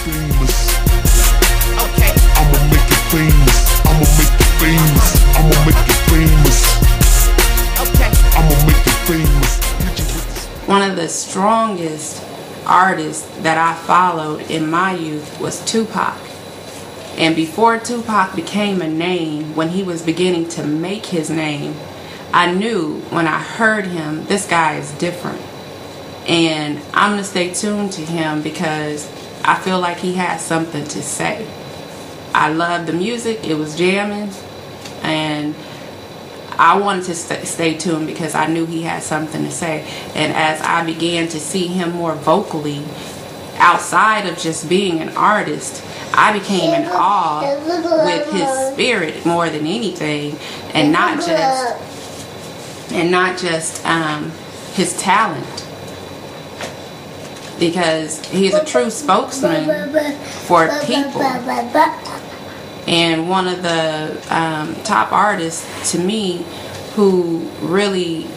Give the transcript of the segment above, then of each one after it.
famous. Okay. I'ma make it famous. I'ma make it famous. I'ma make it famous. Okay. I'ma make it famous. One of the strongest artists that I followed in my youth was Tupac. And before Tupac became a name, when he was beginning to make his name, I knew when I heard him, this guy is different. And I'm going to stay tuned to him because I feel like he has something to say. I love the music. It was jamming. And I wanted to stay tuned because I knew he had something to say. And as I began to see him more vocally, outside of just being an artist, I became in awe with his spirit more than anything, and not just his talent, because he's a true spokesman for people. And one of the top artists to me who really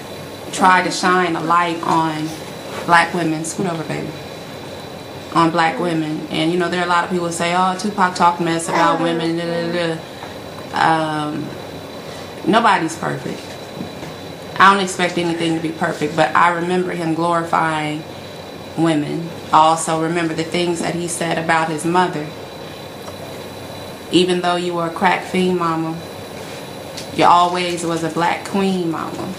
tried to shine a light on black women. Scoot over, baby. On black women. And you know, there are a lot of people who say, oh, Tupac talked mess about women. Nobody's perfect. I don't expect anything to be perfect, but I remember him glorifying women. I also remember the things that he said about his mother. Even though you were a crack fiend, mama, you always was a black queen, mama.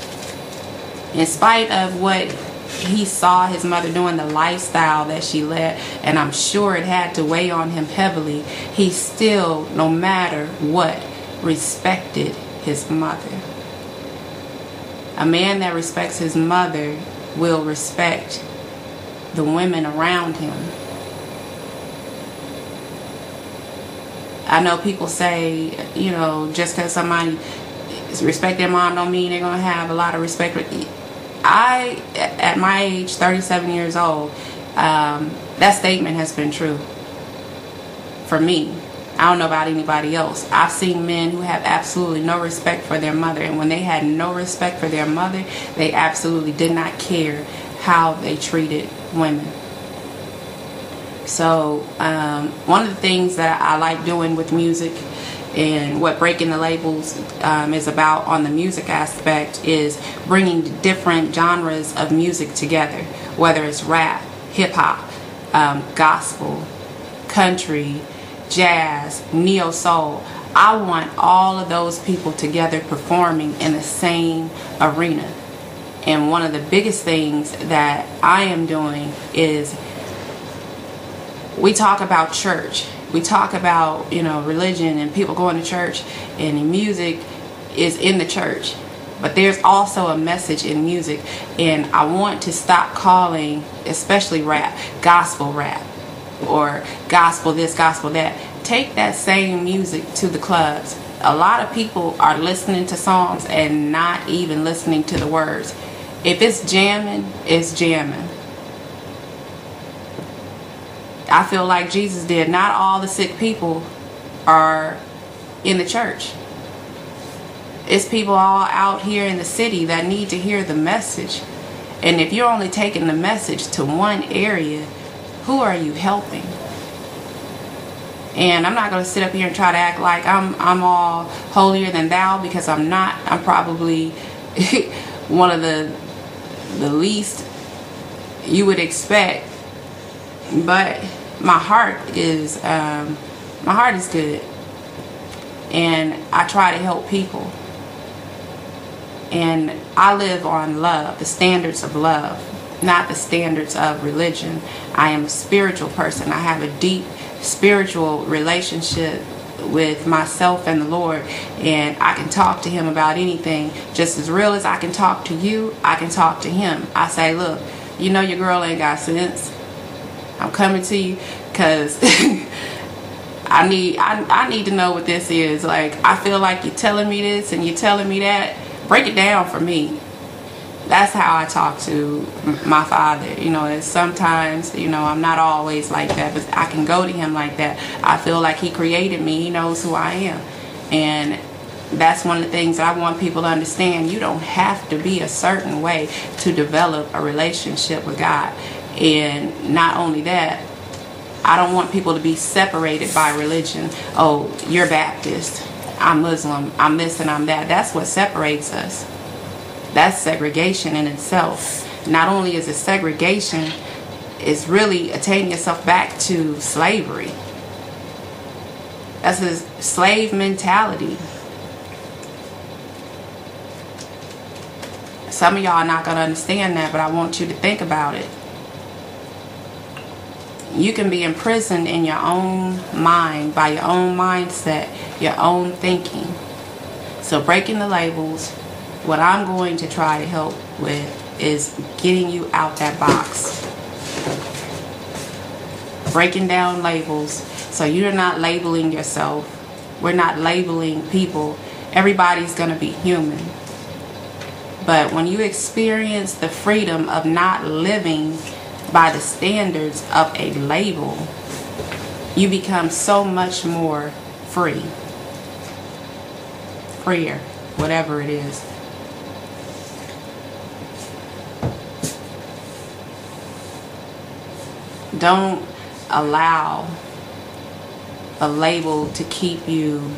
In spite of what he saw his mother doing, the lifestyle that she led, and I'm sure it had to weigh on him heavily, he still, no matter what, respected his mother. A man that respects his mother will respect the women around him. I know people say, you know, just because somebody respect their mom don't mean they're going to have a lot of respect. I, at my age, 37 years old, that statement has been true for me. I don't know about anybody else. I've seen men who have absolutely no respect for their mother, and when they had no respect for their mother, they absolutely did not care how they treated women. So one of the things that I like doing with music, and what Breaking the Labels is about on the music aspect, is bringing different genres of music together, whether it's rap, hip-hop, gospel, country, jazz, neo-soul. I want all of those people together performing in the same arena. And one of the biggest things that I am doing is, we talk about church. We talk about, you know, religion and people going to church, and the music is in the church. But there's also a message in music, and I want to stop calling, especially rap, gospel rap, or gospel this, gospel that. Take that same music to the clubs. A lot of people are listening to songs and not even listening to the words. If it's jamming, it's jamming. I feel like Jesus did. Not all the sick people are in the church. It's people all out here in the city that need to hear the message. And if you're only taking the message to one area, who are you helping? And I'm not going to sit up here and try to act like I'm all holier than thou, because I'm not. I'm probably one of the least you would expect. But my heart is good, and I try to help people, and I live on love, the standards of love, not the standards of religion. I am a spiritual person. I have a deep spiritual relationship with myself and the Lord, and I can talk to him about anything. Just as real as I can talk to you, I can talk to him. I say, look, you know your girl ain't got sense. I'm coming to you because I need to know what this is. Like, I feel like you're telling me this and you're telling me that. Break it down for me. That's how I talk to my father. You know, and sometimes, you know, I'm not always like that, but I can go to him like that. I feel like he created me. He knows who I am. And that's one of the things that I want people to understand. You don't have to be a certain way to develop a relationship with God. And not only that, I don't want people to be separated by religion. Oh, you're Baptist, I'm Muslim, I'm this and I'm that. That's what separates us. That's segregation in itself. Not only is it segregation, it's really attaining yourself back to slavery. That's a slave mentality. Some of y'all are not going to understand that, but I want you to think about it. You can be imprisoned in your own mind, by your own mindset, your own thinking. So breaking the labels, what I'm going to try to help with is getting you out that box. Breaking down labels so you're not labeling yourself. We're not labeling people. Everybody's going to be human. But when you experience the freedom of not living by the standards of a label, you become so much more free. Freer, whatever it is. Don't allow a label to keep you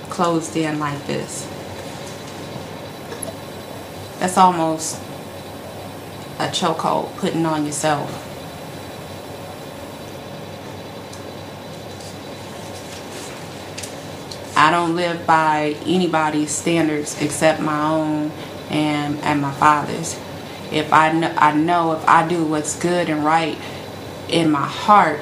closed in like this. That's almost a chokehold putting on yourself. I don't live by anybody's standards except my own and my Father's. If I know if I do what's good and right in my heart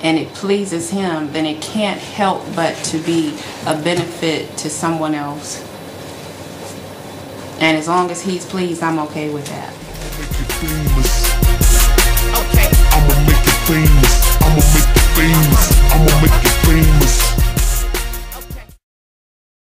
and it pleases Him, then it can't help but to be a benefit to someone else. And as long as He's pleased, I'm okay with that.